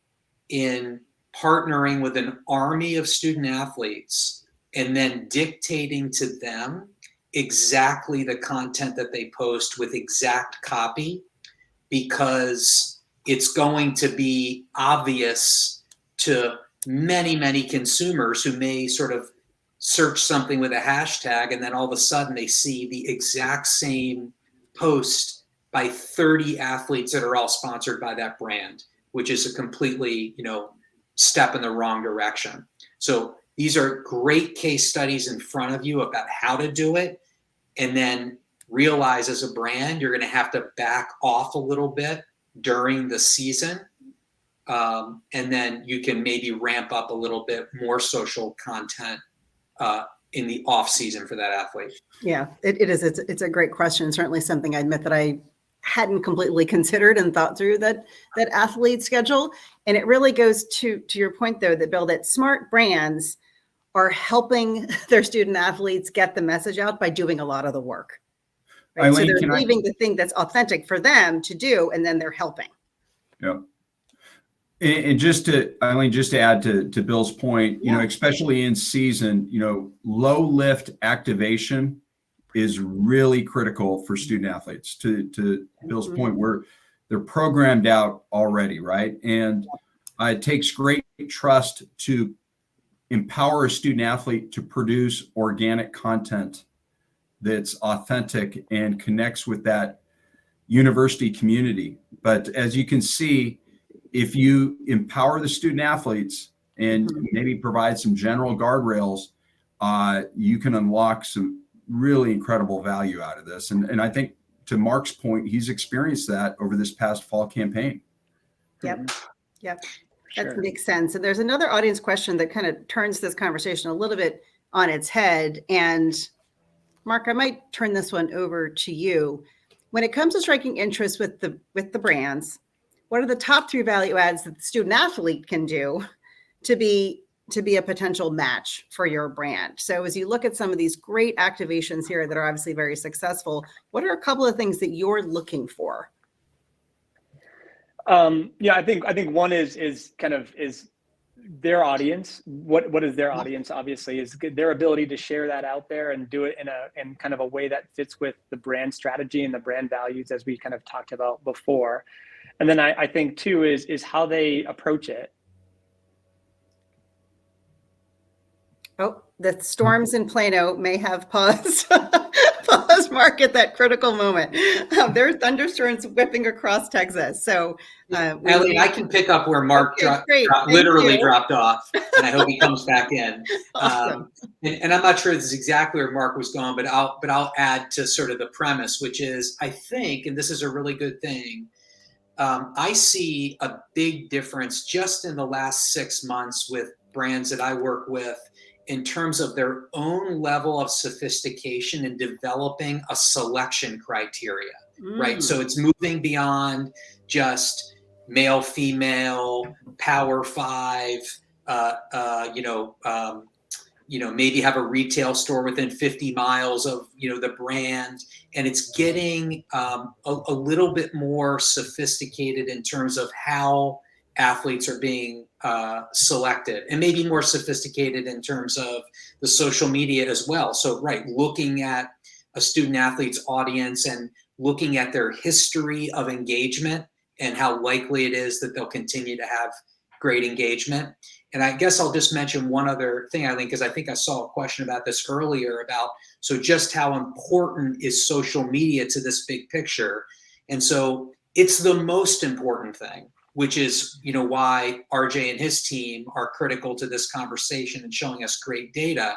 in partnering with an army of student athletes and then dictating to them exactly the content that they post with exact copy, because it's going to be obvious to many, many consumers who may sort of search something with a hashtag, and then all of a sudden they see the exact same post by 30 athletes that are all sponsored by that brand, which is a completely, step in the wrong direction. So these are great case studies in front of you about how to do it, and then realize as a brand, you're going to have to back off a little bit during the season. And then you can maybe ramp up a little bit more social content in the off season for that athlete. Yeah, it is. It's a great question. Certainly something I admit that I hadn't completely considered and thought through that athlete schedule. And it really goes to your point, though, that Bill, that smart brands are helping their student athletes get the message out by doing a lot of the work. Right? Eileen, so they're leaving the thing that's authentic for them to do, and then they're helping. Yeah. And just to add to Bill's point, you know, especially in season, you know, low lift activation is really critical for student athletes. To Bill's point, where they're programmed out already, right? And it takes great trust to empower a student athlete to produce organic content that's authentic and connects with that university community. But as you can see, if you empower the student athletes and maybe provide some general guardrails, you can unlock some really incredible value out of this. And I think to Mark's point, he's experienced that over this past fall campaign. Yep. That makes sense. And there's another audience question that kind of turns this conversation a little bit on its head. And Mark, I might turn this one over to you. When it comes to striking interest with the brands, what are the top 3 value adds that the student athlete can do to be a potential match for your brand? So as you look at some of these great activations here that are obviously very successful, what are a couple of things that you're looking for? I think one is their audience. What is their audience? Obviously, is their ability to share that out there and do it in kind of a way that fits with the brand strategy and the brand values, as we kind of talked about before. And then I think too is how they approach it. Oh, the storms in Plano may have paused Mark at that critical moment. There are thunderstorms whipping across Texas. So, Eileen, I can pick up where Mark literally dropped off, and I hope he comes back in. Awesome. And I'm not sure this is exactly where Mark was going, but I'll add to sort of the premise, which is, I think, and this is a really good thing, I see a big difference just in the last 6 months with brands that I work with in terms of their own level of sophistication in developing a selection criteria, right? So it's moving beyond just male, female, Power 5, maybe have a retail store within 50 miles of, the brand. And it's getting a little bit more sophisticated in terms of how athletes are being selected, and maybe more sophisticated in terms of the social media as well. So, right, looking at a student athlete's audience and looking at their history of engagement and how likely it is that they'll continue to have great engagement. And I guess I'll just mention one other thing, Eileen, because I think I saw a question about this earlier about, so just how important is social media to this big picture? And so it's the most important thing, which is, why RJ and his team are critical to this conversation and showing us great data.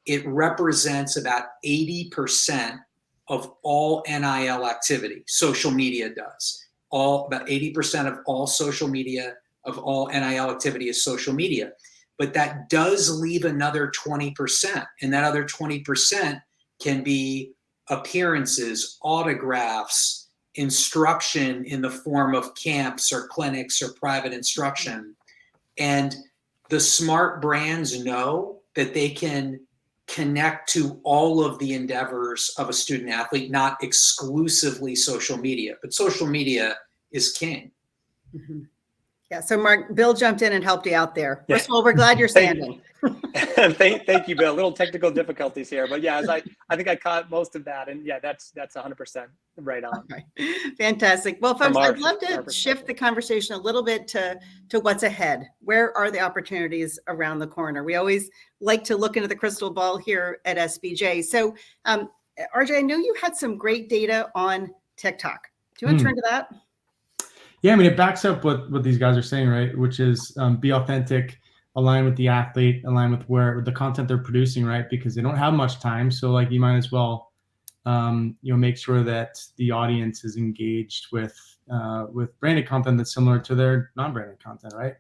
It represents about 80% of all NIL activity. Social media does. About 80% of all social media, of all NIL activity is social media. But that does leave another 20%. And that other 20% can be appearances, autographs, instruction in the form of camps or clinics or private instruction. And the smart brands know that they can connect to all of the endeavors of a student athlete, not exclusively social media, but social media is king. Mm-hmm. Yeah. So Mark, Bill jumped in and helped you out there. First of all, we're glad you're standing. Thank you, Bill. A little technical difficulties here, but yeah, I think I caught most of that, and yeah, that's 100% right on. Okay. Fantastic. Well, folks, I'd love to shift the conversation a little bit to what's ahead. Where are the opportunities around the corner? We always like to look into the crystal ball here at SBJ. So, RJ, I know you had some great data on TikTok. Do you want to turn to that? Yeah, I mean, it backs up what these guys are saying, right? Which is be authentic, align with the athlete, align with where the content they're producing, right? Because they don't have much time. So like you might as well, make sure that the audience is engaged with branded content that's similar to their non-branded content, right?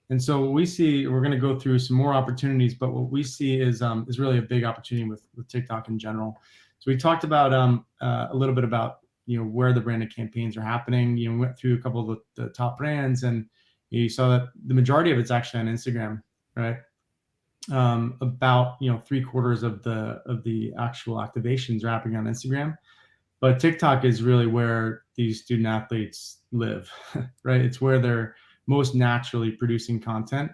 And so what we see, we're going to go through some more opportunities, but what we see is really a big opportunity with TikTok in general. So we talked about a little bit about where the branded campaigns are happening. We went through a couple of the top brands, and you saw that the majority of it's actually on Instagram, right? About 3/4 of the actual activations are happening on Instagram, but TikTok is really where these student athletes live, right? It's where they're most naturally producing content,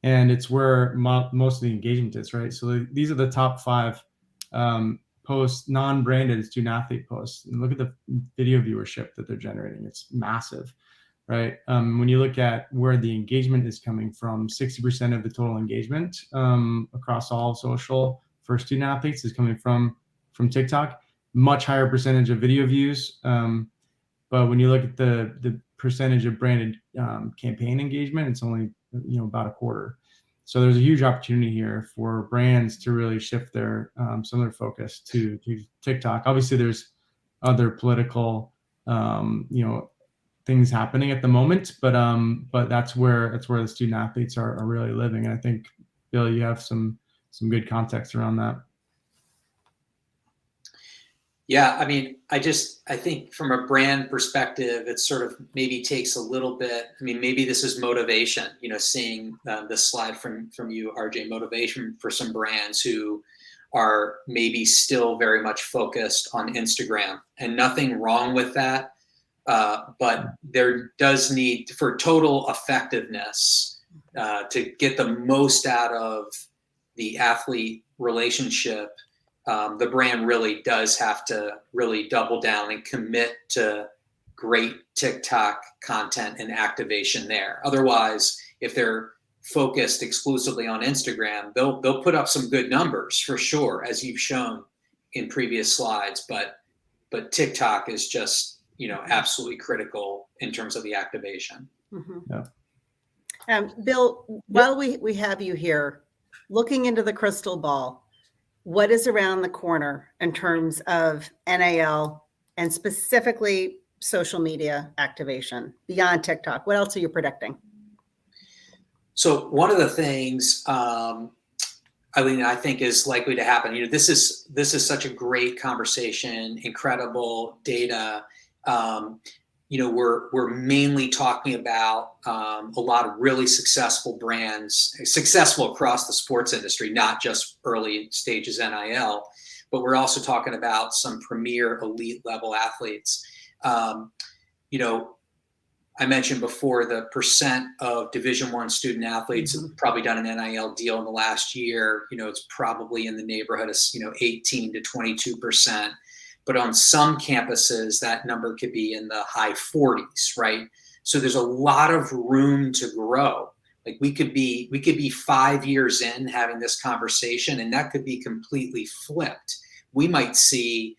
and it's where most of the engagement is, right? So these are the top 5 posts, non-branded student athlete posts, and look at the video viewership that they're generating. It's massive, right? When you look at where the engagement is coming from, 60% of the total engagement across all of social for student athletes is coming from TikTok. Much higher percentage of video views, but when you look at the percentage of branded campaign engagement, it's only about a quarter. So there's a huge opportunity here for brands to really shift their some of their focus to TikTok. Obviously, there's other political things happening at the moment, but that's where the student athletes are really living. And I think, Bill, you have some good context around that. Yeah, I mean, I think from a brand perspective, it sort of maybe takes a little bit. I mean, maybe this is motivation, seeing this slide from you, RJ, motivation for some brands who are maybe still very much focused on Instagram, and nothing wrong with that. But there does need, for total effectiveness, to get the most out of the athlete relationship, the brand really does have to really double down and commit to great TikTok content and activation there. Otherwise, if they're focused exclusively on Instagram, they'll put up some good numbers for sure, as you've shown in previous slides. But TikTok is just absolutely critical in terms of the activation. Mm-hmm. Yeah. Bill, while we have you here, looking into the crystal ball, what is around the corner in terms of NIL and specifically social media activation beyond TikTok? What else are you predicting? So one of the things, Eileen, I think is likely to happen, this is such a great conversation, incredible data. We're mainly talking about a lot of really successful brands, successful across the sports industry, not just early stages NIL, but we're also talking about some premier elite level athletes. I mentioned before the percent of Division I student athletes have probably done an NIL deal in the last year. It's probably in the neighborhood of 18 to 22%. But on some campuses, that number could be in the high 40s, right? So there's a lot of room to grow. Like we could be 5 years in having this conversation, and that could be completely flipped. We might see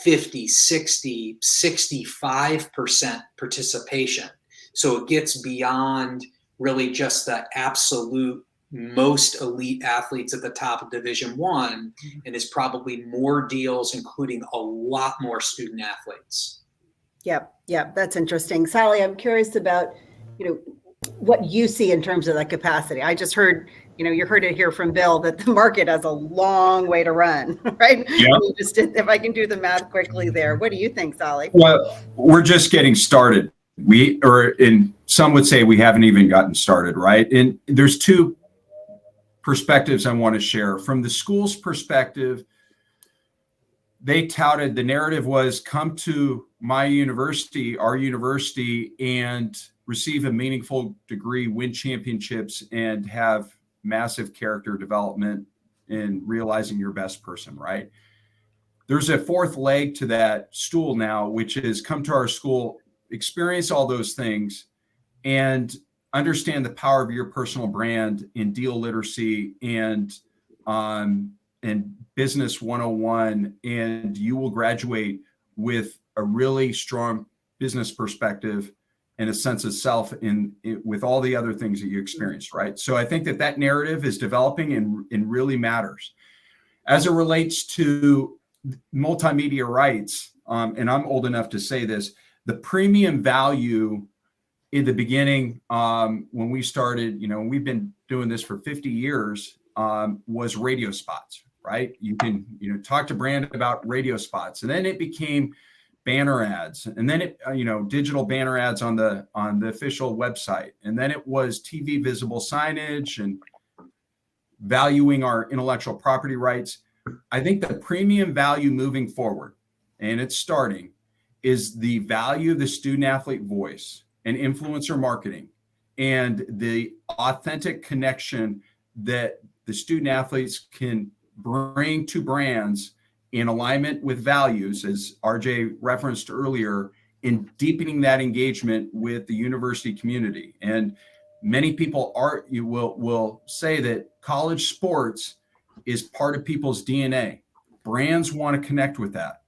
50, 60, 65% participation. So it gets beyond really just the absolute most elite athletes at the top of Division I, and is probably more deals, including a lot more student athletes. Yep. That's interesting. Sally, I'm curious about, what you see in terms of that capacity. I just heard, you heard it here from Bill that the market has a long way to run, right? Yeah. If I can do the math quickly there. What do you think, Sally? Well, we're just getting started. Some would say we haven't even gotten started, right? And there's two perspectives I want to share. From the school's perspective, they touted, the narrative was, come to my university, our university, and receive a meaningful degree, win championships, and have massive character development in realizing your best person, right? There's a fourth leg to that stool now, which is come to our school, experience all those things, and understand the power of your personal brand in deal literacy and business 101, and you will graduate with a really strong business perspective and a sense of self with all the other things that you experienced, right? So I think that narrative is developing and really matters. As it relates to multimedia rights, and I'm old enough to say this, the premium value in the beginning, when we started, we've been doing this for 50 years, was radio spots, right? You can, talk to brand about radio spots, and then it became banner ads, and then it, digital banner ads on the official website, and then it was TV visible signage and valuing our intellectual property rights. I think the premium value moving forward, and it's starting, is the value of the student athlete voice and influencer marketing and the authentic connection that the student athletes can bring to brands in alignment with values, as RJ referenced earlier, in deepening that engagement with the university community. And many people will say that college sports is part of people's DNA. Brands want to connect with that.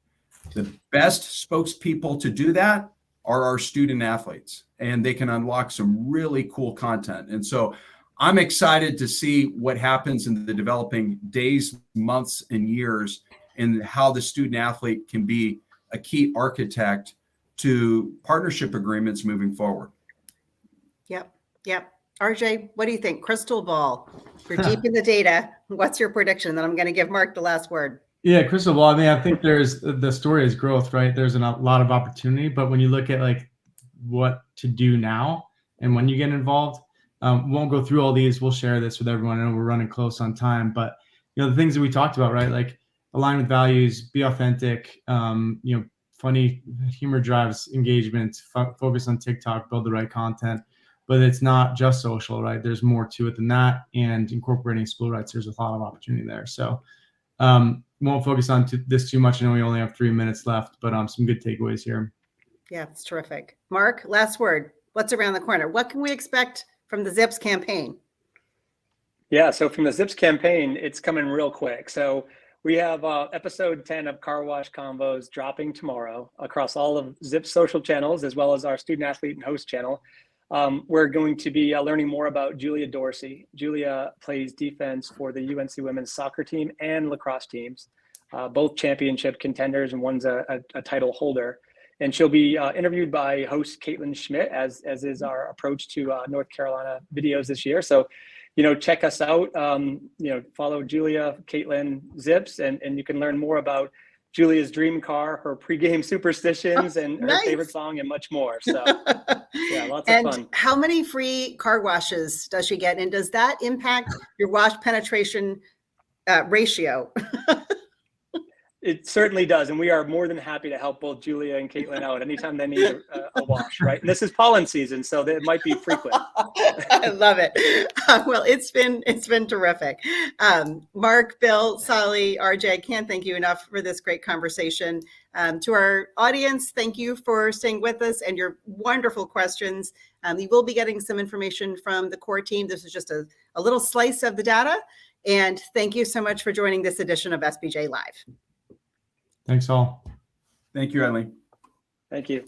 The best spokespeople to do that are our student athletes, and they can unlock some really cool content. And so I'm excited to see what happens in the developing days, months, and years, and how the student athlete can be a key architect to partnership agreements moving forward. Yep. RJ, what do you think? Crystal ball. You're deep in the data. What's your prediction? Then I'm going to give Mark the last word. Yeah, crystal ball. I mean, I think the story is growth, right? There's a lot of opportunity, but when you look at like what to do now and when you get involved, won't go through all these. We'll share this with everyone. I know we're running close on time, but the things that we talked about, right? Like align with values, be authentic. Funny humor drives engagement. Focus on TikTok, build the right content. But it's not just social, right? There's more to it than that. And incorporating school rights, there's a lot of opportunity there. So won't focus on this too much. I know we only have 3 minutes left, but some good takeaways here. Yeah, it's terrific. Mark, last word. What's around the corner? What can we expect from the Zips campaign? Yeah, so from the Zips campaign, it's coming real quick. So we have episode 10 of Car Wash Convos dropping tomorrow across all of Zips social channels, as well as our student athlete and host channel. We're going to be learning more about Julia Dorsey. Julia plays defense for the UNC women's soccer team and lacrosse teams, both championship contenders, and one's a title holder. And she'll be interviewed by host Caitlin Schmidt, as is our approach to North Carolina videos this year. So, check us out. Follow Julia, Caitlin, Zips, and you can learn more about Julia's dream car, her pregame superstitions, and her favorite song, and much more. So, yeah, lots of fun. And how many free car washes does she get? And does that impact your wash penetration ratio? It certainly does. And we are more than happy to help both Julia and Caitlin out anytime they need a wash, right? And this is pollen season, so it might be frequent. I love it. Well, it's been terrific. Mark, Bill, Sally, RJ, I can't thank you enough for this great conversation. To our audience, thank you for staying with us and your wonderful questions. You will be getting some information from the core team. This is just a little slice of the data. And thank you so much for joining this edition of SBJ Live. Thanks all. Thank you, Eileen. Thank you.